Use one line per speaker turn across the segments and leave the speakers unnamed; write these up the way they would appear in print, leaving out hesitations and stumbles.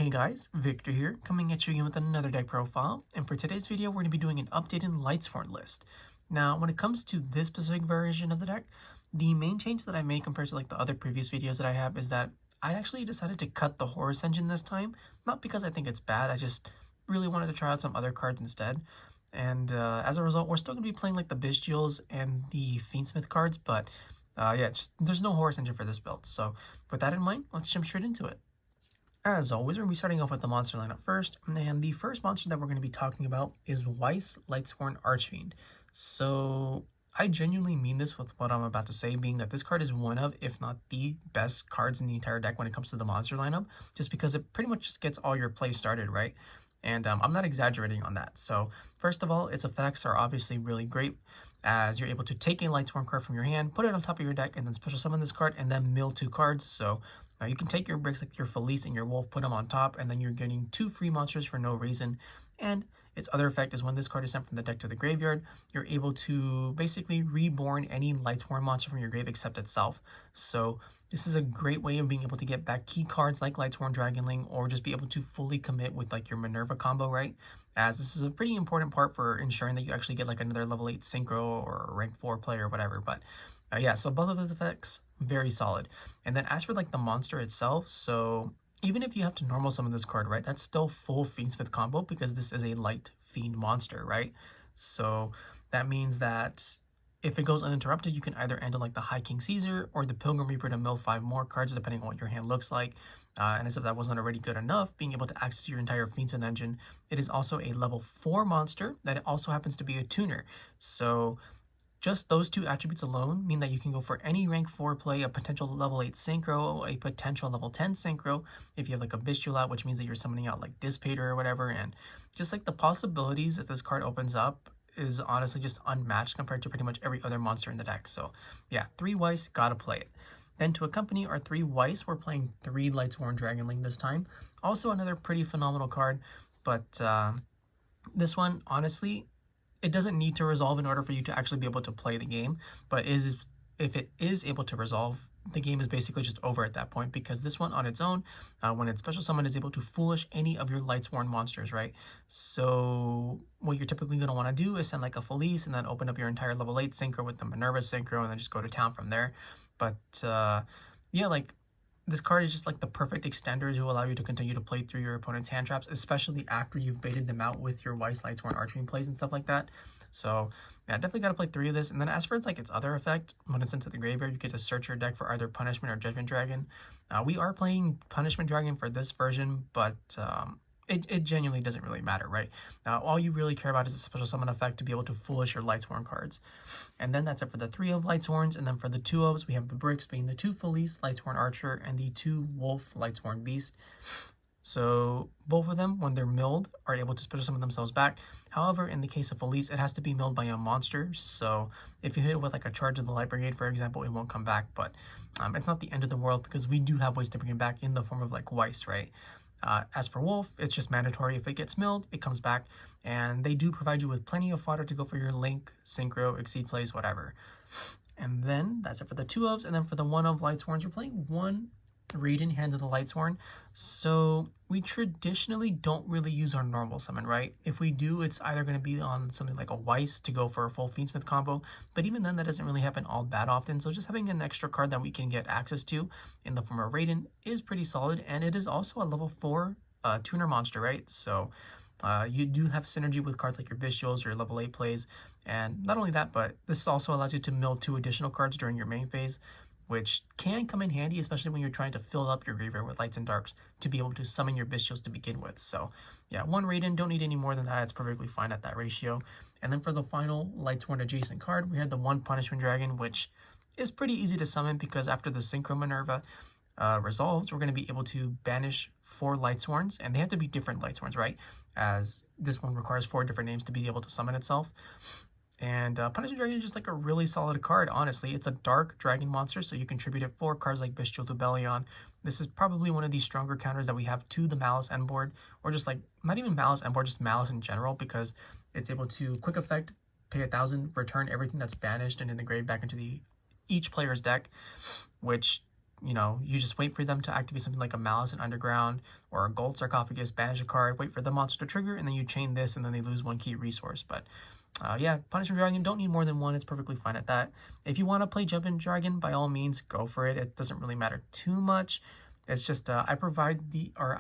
Hey guys, Victor here, coming at you again with another deck profile, and for today's video we're going to be doing an updated Lightsworn list. Now when it comes to this specific version of the deck, the main change that I made compared to like the other previous videos that I have is that I actually decided to cut the Horus engine this time, not because I think it's bad, I just really wanted to try out some other cards instead. And as a result, we're still going to be playing like the Bystials and the Fiendsmith cards, but yeah, there's no Horus engine for this build. So with that in mind, let's jump straight into it. As always, we're going to be starting off with the monster lineup first, and the first monster that we're going to be talking about is Weiss, Lightsworn Archfiend. So I genuinely mean this with what I'm about to say, being that this card is one of, if not the best cards in the entire deck when it comes to the monster lineup, just because it pretty much just gets all your play started, right? And I'm not exaggerating on that. So first of all, its effects are obviously really great, as you're able to take a Lightsworn card from your hand, put it on top of your deck, and then special summon this card, and then mill 2 cards. So you can take your bricks like your Felis and your Wulf, put them on top, and then you're getting 2 free monsters for no reason. And its other effect is when this card is sent from the deck to the graveyard, you're able to basically reborn any Lightsworn monster from your grave except itself. So this is a great way of being able to get back key cards like Lightsworn Dragonling, or just be able to fully commit with like your Minerva combo, right? As this is a pretty important part for ensuring that you actually get like another level 8 synchro or rank 4 player or whatever. But yeah, so both of those effects, very solid. And then as for like the monster itself, so even if you have to normal summon this card, right, that's still full Fiendsmith combo because this is a light fiend monster, right? So that means that if it goes uninterrupted, you can either end on like the High King Caesar or the Pilgrim Reaper to mill 5 more cards depending on what your hand looks like. And as if that wasn't already good enough, being able to access your entire Fiendsmith engine, it is also a level 4 monster that it also happens to be a tuner. So just those 2 attributes alone mean that you can go for any rank 4 play, a potential level 8 synchro, a potential level 10 synchro, if you have like a Bystial out, which means that you're summoning out like Dissipator or whatever, and just like the possibilities that this card opens up is honestly just unmatched compared to pretty much every other monster in the deck. So yeah, 3 Weiss, gotta play it. Then to accompany our 3 Weiss, we're playing 3 Lightsworn Dragonling this time. Also another pretty phenomenal card, but this one, honestly, it doesn't need to resolve in order for you to actually be able to play the game, but if it is able to resolve, the game is basically just over at that point, because this one on its own, when its special summon, is able to foolish any of your Lightsworn monsters, right? So what you're typically going to want to do is send like a Felis and then open up your entire level 8 synchro with the Minerva synchro and then just go to town from there. But yeah, like this card is just like the perfect extender to allow you to continue to play through your opponent's hand traps, especially after you've baited them out with your Weiss, Lightsworn, Archfiend plays and stuff like that. So yeah, definitely got to play 3 of this. And then as for its other effect, when it's into the graveyard, you get to search your deck for either Punishment or Judgment Dragon. We are playing Punishment Dragon for this version, but it genuinely doesn't really matter, right? All you really care about is a special summon effect to be able to foolish your Lightsworn cards. And then that's it for the 3 of Lightsworns. And then for the 2 ofs, we have the bricks being the 2 Felis, Lightsworn Archer, and the 2 Wulf, Lightsworn Beast. So both of them, when they're milled, are able to special summon themselves back. However, in the case of Felis, it has to be milled by a monster. So if you hit it with like a charge of the Light Brigade, for example, it won't come back. But it's not the end of the world, because we do have ways to bring it back in the form of like Weiss, right? As for Wulf, it's just mandatory. If it gets milled, it comes back, and they do provide you with plenty of fodder to go for your Link, Synchro, Exceed plays, whatever. And then that's it for the 2 ofs, and then for the 1 of Lightsworns, we're playing 1 Raiden, Hand of the Lightsworn. So we traditionally don't really use our normal summon, right? If we do, it's either going to be on something like a Weiss to go for a full Fiendsmith combo, but even then that doesn't really happen all that often. So just having an extra card that we can get access to in the form of Raiden is pretty solid, and it is also a level 4 tuner monster, right? So you do have synergy with cards like your Bystials, your level 8 plays, and not only that, but this also allows you to mill 2 additional cards during your main phase, which can come in handy, especially when you're trying to fill up your graveyard with lights and darks to be able to summon your Bystials to begin with. So yeah, 1 Raiden, don't need any more than that. It's perfectly fine at that ratio. And then for the final Lightsworn adjacent card, we had the 1 Punishment Dragon, which is pretty easy to summon because after the Synchro Minerva resolves, we're going to be able to banish 4 Lightsworns, and they have to be different Lightsworns, right? As this one requires 4 different names to be able to summon itself. And Punishment Dragon is just like a really solid card, honestly. It's a dark dragon monster, so you contribute it 4 cards like Bystial Lubellion. This is probably one of the stronger counters that we have to the Malice end board, or just like, not even Malice end board, just Malice in general, because it's able to quick effect, pay 1,000, return everything that's banished and in the grave back into each player's deck, which you know, you just wait for them to activate something like a Malice and Underground or a Gold Sarcophagus, banish a card, wait for the monster to trigger, and then you chain this, and then they lose 1 key resource. But yeah, Punishment Dragon, don't need more than 1. It's perfectly fine at that. If you want to play Jumpin' Dragon, by all means, go for it. It doesn't really matter too much. It's just I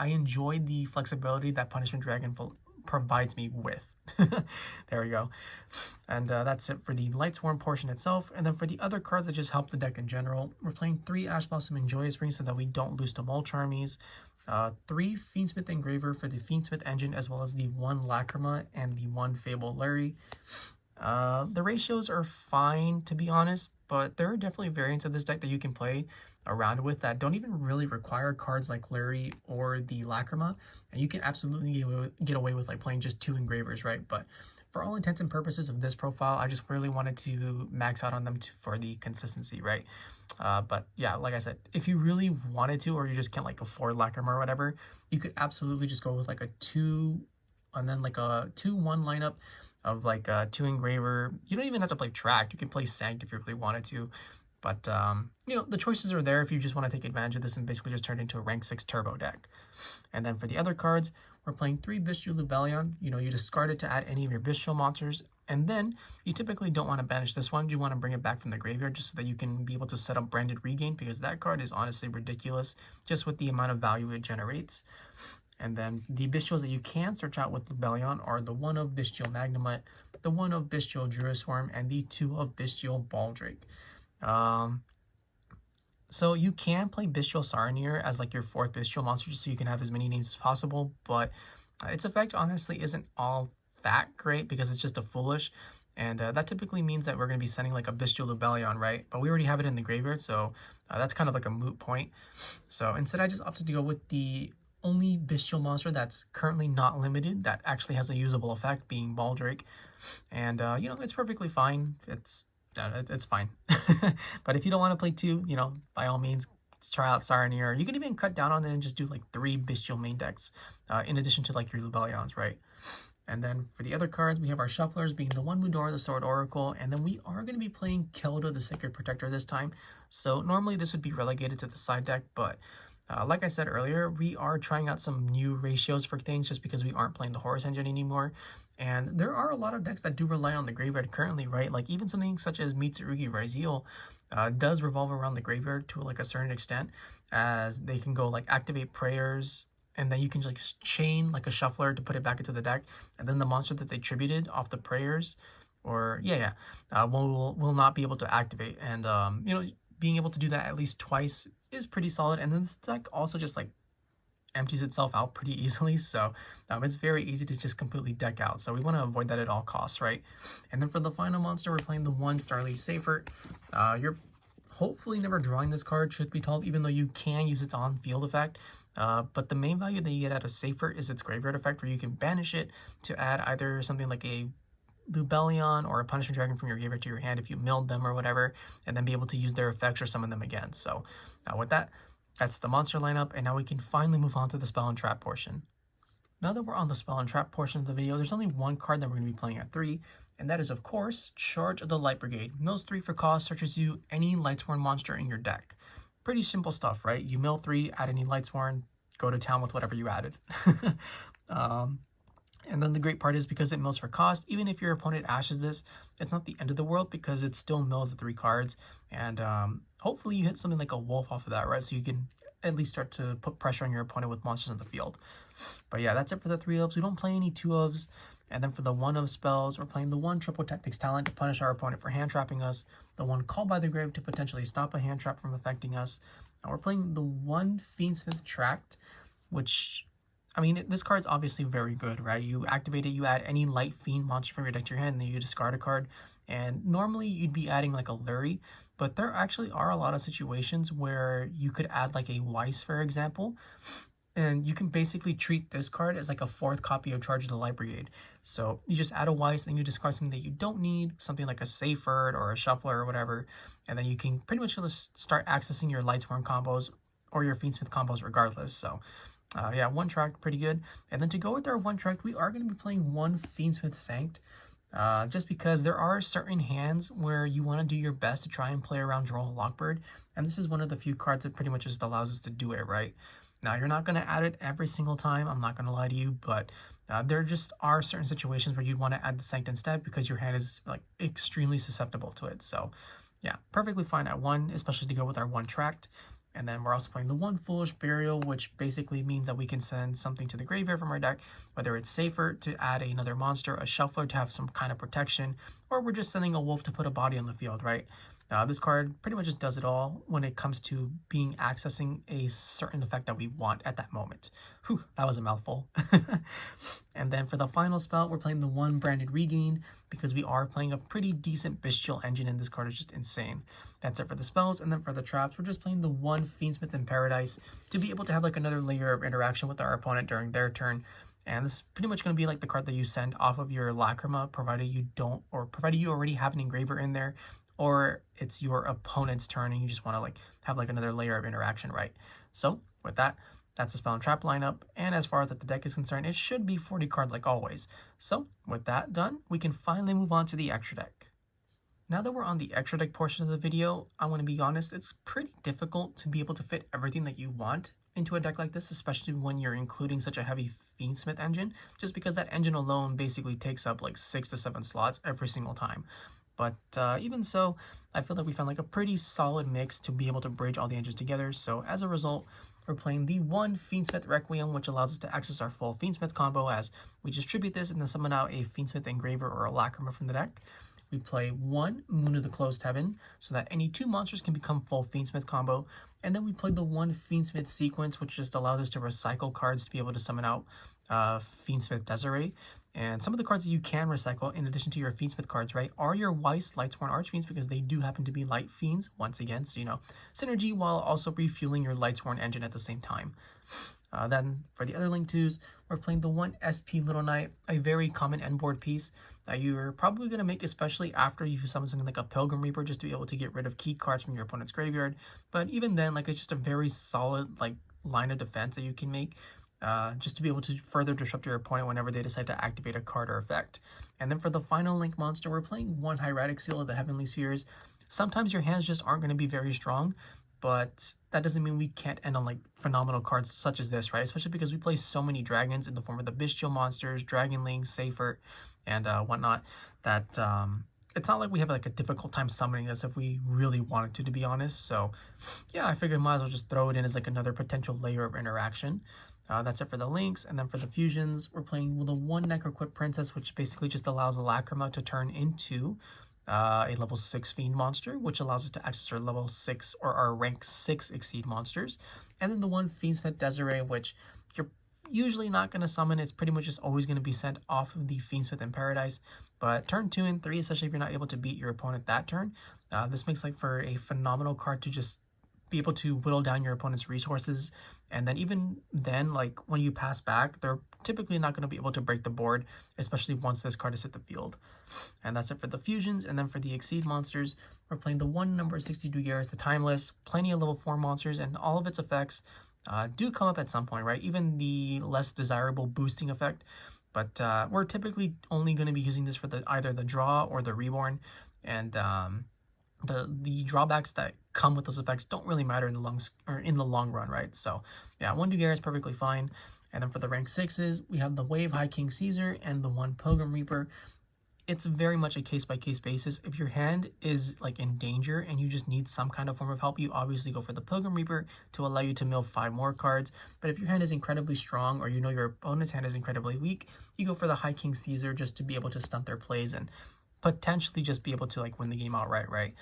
enjoy the flexibility that Punishment Dragon provides me with. There we go. And that's it for the Lightsworn portion itself. And then for the other cards that just help the deck in general, we're playing 3 Ash Blossom and Joyous Ring so that we don't lose to Mulch Armies. 3 Fiendsmith Engraver for the Fiendsmith engine, as well as the 1 Lacrima and the 1 Fabled Lurrie. The ratios are fine, to be honest, but there are definitely variants of this deck that you can play around with that don't even really require cards like Lurrie or the Lacrima, and you can absolutely get away with like playing just 2 engravers, right? But for all intents and purposes of this profile, I just really wanted to max out on them for the consistency, right? But yeah, like I said, if you really wanted to, or you just can't like afford Lacrima or whatever, you could absolutely just go with like a 2 and then like a 2-1 lineup of like a 2 engraver. You don't even have to play tract. You can play Sanct if you really wanted to. But, you know, the choices are there if you just want to take advantage of this and basically just turn it into a rank 6 turbo deck. And then for the other cards, we're playing 3 Bystial Lubellion. You know, you discard it to add any of your Bystial monsters. And then you typically don't want to banish this one. You want to bring it back from the graveyard just so that you can be able to set up Branded Regain, because that card is honestly ridiculous just with the amount of value it generates. And then the Bystials that you can search out with Lubellion are the 1 of Bystial Magnamhut, the 1 of Bystial Druiswurm, and the 2 of Bystial Baldrake. So you can play Bystial Saronir as like your 4th Bystial monster just so you can have as many names as possible, but its effect honestly isn't all that great because it's just a foolish, and that typically means that we're going to be sending like a Bystial Lubellion, right? But we already have it in the graveyard, so that's kind of like a moot point. So instead I just opted to go with the only Bystial monster that's currently not limited that actually has a usable effect, being Baldrake. And you know, it's perfectly fine. It's fine. But if you don't want to play 2, you know, by all means, try out Saronir. You can even cut down on it and just do like 3 Bystial main decks, in addition to like your Lubellions, right? And then for the other cards, we have our shufflers, being the 1 Mudora, the Sword Oracle, and then we are going to be playing Keldo, the Sacred Protector this time. So normally this would be relegated to the side deck, but like I said earlier, we are trying out some new ratios for things just because we aren't playing the Horus engine anymore. And there are a lot of decks that do rely on the graveyard currently, right? Like even something such as Mitsurugi Raziel does revolve around the graveyard to like a certain extent, as they can go like activate prayers, and then you can like chain like a shuffler to put it back into the deck, and then the monster that they tributed off the prayers, or will not be able to activate. And you know, being able to do that at least twice is pretty solid. And then this deck also just like empties itself out pretty easily, so it's very easy to just completely deck out, so we want to avoid that at all costs, right? And then for the final monster, we're playing the 1 Starliege Seyfert. You're hopefully never drawing this card, truth be told, even though you can use its on-field effect, but the main value that you get out of Seyfert is its graveyard effect, where you can banish it to add either something like a Lubellion or a Punishment Dragon from your graveyard to your hand if you milled them or whatever, and then be able to use their effects or summon them again. So with that, that's the monster lineup, and now we can finally move on to the spell and trap portion. Now that we're on the spell and trap portion of the video, there's only one card that we're going to be playing at 3, and that is, of course, Charge of the Light Brigade. Mills 3 for cost, searches you any Lightsworn monster in your deck. Pretty simple stuff, right? You mill 3, add any Lightsworn, go to town with whatever you added. And then the great part is, because it mills for cost, even if your opponent ashes this, it's not the end of the world because it still mills the 3 cards. And hopefully you hit something like a Wulf off of that, right? So you can at least start to put pressure on your opponent with monsters in the field. But yeah, that's it for the 3 ofs. We don't play any 2 ofs. And then for the 1 of spells, we're playing the 1 Triple Technics Talent to punish our opponent for hand trapping us, the 1 Call by the Grave to potentially stop a hand trap from affecting us. And we're playing the 1 Fiendsmith Tract, which, I mean, this card's obviously very good, right? You activate it, you add any light fiend monster from your deck to your hand, and then you discard a card. And normally you'd be adding like a Lurrie, but there actually are a lot of situations where you could add like a Weiss, for example, and you can basically treat this card as like a 4th copy of Charge of the Light Brigade. So you just add a Weiss, and you discard something that you don't need, something like a Seyfert or a Shuffler or whatever, and then you can pretty much just start accessing your Lightsworn combos or your Fiendsmith combos regardless. So yeah, 1 tract, pretty good. And then to go with our 1 tract, we are going to be playing 1 Fiendsmith Sanct. just because there are certain hands where you want to do your best to try and play around Draw a Lockbird, and this is one of the few cards that pretty much just allows us to do it, right? Now, you're not going to add it every single time, I'm not going to lie to you, but there just are certain situations where you'd want to add the Sanct instead because your hand is like extremely susceptible to it. So yeah, perfectly fine at 1, especially to go with our 1 tract. And then we're also playing the 1 Foolish Burial, which basically means that we can send something to the graveyard from our deck, whether it's seyfert to add another monster, a shuffler to have some kind of protection, or we're just sending a Wulf to put a body on the field, right? This card pretty much just does it all when it comes to accessing a certain effect that we want at that moment. Whew, that was a mouthful. And then for the final spell, we're playing the 1 Branded Regain because we are playing a pretty decent Bystial engine, and this card is just insane. That's it for the spells. And then for the traps, we're just playing the 1 Fiendsmith in Paradise to be able to have like another layer of interaction with our opponent during their turn. And this is pretty much going to be like the card that you send off of your Lacrima, provided you don't, or provided you already have an engraver in there, or it's your opponent's turn and you just want to like have like another layer of interaction, right? So with that, that's the spell and trap lineup. And as far as that the deck is concerned, it should be 40 cards like always. So with that done, we can finally move on to the extra deck. Now that we're on the extra deck portion of the video, I want to be honest, it's pretty difficult to be able to fit everything that you want into a deck like this, especially when you're including such a heavy Fiendsmith engine, just because that engine alone basically takes up like 6 to 7 slots every single time. But even so, I feel like we found like a pretty solid mix to be able to bridge all the engines together. So as a result, we're playing the 1 Fiendsmith Requiem, which allows us to access our full Fiendsmith combo as we distribute this and then summon out a Fiendsmith engraver or a Lacrima from the deck. We play 1 Moon of the Closed Heaven so that any 2 monsters can become full Fiendsmith combo. And then we play the 1 Fiendsmith Sequence, which just allows us to recycle cards to be able to summon out Fiendsmith Desiree. And some of the cards that you can recycle, in addition to your Fiendsmith cards, right, are your Weiss Lightsworn Archfiends, because they do happen to be light fiends, once again, so, you know, synergy while also refueling your Lightsworn engine at the same time. Then, for the other Link 2s, we're playing the 1 SP Little Knight, a very common end board piece that you're probably going to make, especially after you summon something like a Pilgrim Reaper, just to be able to get rid of key cards from your opponent's graveyard. But even then, like, it's just a very solid, like, line of defense that you can make. Just to be able to further disrupt your opponent whenever they decide to activate a card or effect. And then for the final Link monster, we're playing 1 Hieratic Seal of the Heavenly Spheres. Sometimes your hands just aren't going to be very strong, but that doesn't mean we can't end on like phenomenal cards such as this, right? Especially because we play so many dragons in the form of the Bystial monsters, Dragonling, seyfert, and whatnot, that it's not like we have like a difficult time summoning this if we really wanted to be honest. So yeah, I figured might as well just throw it in as like another potential layer of interaction. That's it for the links. And then for the fusions, we're playing with the 1 Necroquip Princess, which basically just allows a Lacrima to turn into a level 6 Fiend monster, which allows us to access our level 6 or our rank 6 Exceed monsters. And then the 1 Fiendsmith Desiree, which you're usually not going to summon. It's pretty much just always going to be sent off of the Fiendsmith in Paradise. But turn 2 and 3, especially if you're not able to beat your opponent that turn, this makes like for a phenomenal card to just be able to whittle down your opponent's resources. And then even then, like when you pass back, they're typically not going to be able to break the board, especially once this card is hit the field. And that's it for the fusions. And then for the Exceed monsters, we're playing the 1 number 62 Garrus, the Timeless, plenty of level 4 monsters, and all of its effects do come up at some point, right? Even the less desirable boosting effect. But we're typically only going to be using this for either the draw or the reborn. And the drawbacks that come with those effects don't really matter in the long run, right? So yeah, 1 Dugera is perfectly fine. And then for the rank 6s, we have the Wave High King Caesar and the 1 Pilgrim Reaper. It's very much a case-by-case basis. If your hand is like in danger and you just need some kind of form of help, you obviously go for the Pilgrim Reaper to allow you to mill 5 more cards. But if your hand is incredibly strong, or you know your opponent's hand is incredibly weak, you go for the High King Caesar just to be able to stunt their plays and potentially just be able to like win the game outright, right?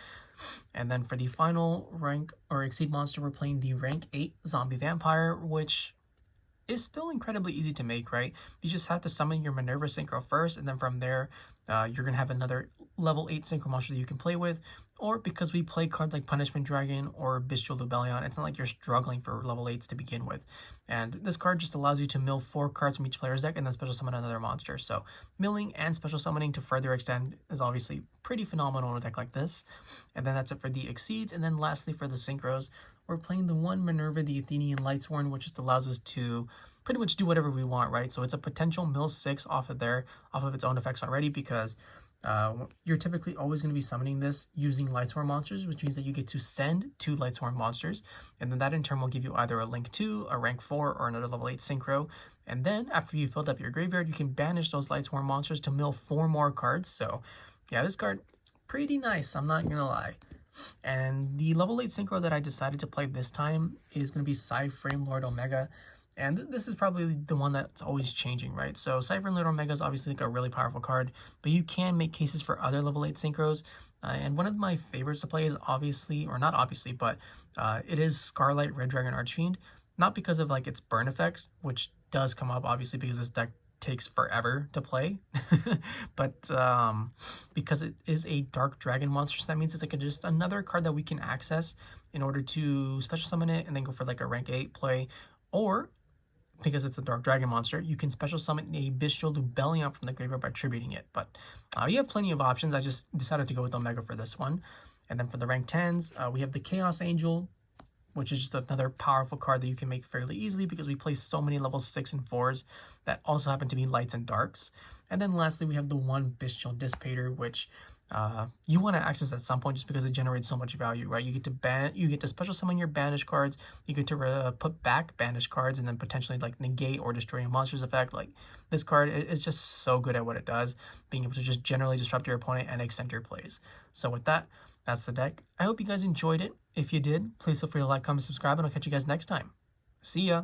And then for the final rank or Exceed monster, we're playing the rank 8 Zombie Vampire, which is still incredibly easy to make, right? You just have to summon your Minerva Synchro first, and then from there, you're going to have another level 8 Synchro monster that you can play with. Or because we play cards like Punishment Dragon or Bystial Lubellion, it's not like you're struggling for level 8s to begin with. And this card just allows you to mill 4 cards from each player's deck and then special summon another monster. So milling and special summoning to further extend is obviously pretty phenomenal in a deck like this. And then that's it for the Exceeds. And then lastly for the Synchros, we're playing the 1 Minerva, the Athenian Lightsworn, which just allows us to pretty much do whatever we want, right? So it's a potential mill 6 off of its own effects already, because you're typically always going to be summoning this using Lightsworn monsters, which means that you get to send 2 Lightsworn monsters, and then that in turn will give you either a Link 2, a rank 4, or another level 8 Synchro. And then after you filled up your graveyard, you can banish those Lightsworn monsters to mill 4 more cards. So yeah, this card, pretty nice, I'm not gonna lie. And the level 8 Synchro that I decided to play this time is going to be Cyframe Lord Omega. And this is probably the one that's always changing, right? So Cyframe Lord Omega is obviously like a really powerful card, but you can make cases for other level 8 Synchros. And one of my favorites to play is obviously, or not obviously, but it is Scarlet Red Dragon Archfiend. Not because of like its burn effect, which does come up obviously because this deck takes forever to play, but because it is a dark dragon monster, so that means it's like just another card that we can access in order to special summon it and then go for like a rank 8 play. Or because it's a dark dragon monster, you can special summon a Bystial Lubellion from the graveyard by tributing it. But you have plenty of options. I just decided to go with Omega for this one. And then for the rank 10s, we have the Chaos Angel, which is just another powerful card that you can make fairly easily because we play so many level 6 and 4s that also happen to be lights and darks. And then lastly, we have the one Bystial Dissipator, which you want to access at some point just because it generates so much value, right? You get to special summon your banished cards, you get to put back banished cards, and then potentially like negate or destroy a monster's effect. Like, this card is just so good at what it does, being able to just generally disrupt your opponent and extend your plays. So with that, that's the deck. I hope you guys enjoyed it. If you did, please feel free to like, comment, subscribe, and I'll catch you guys next time. See ya!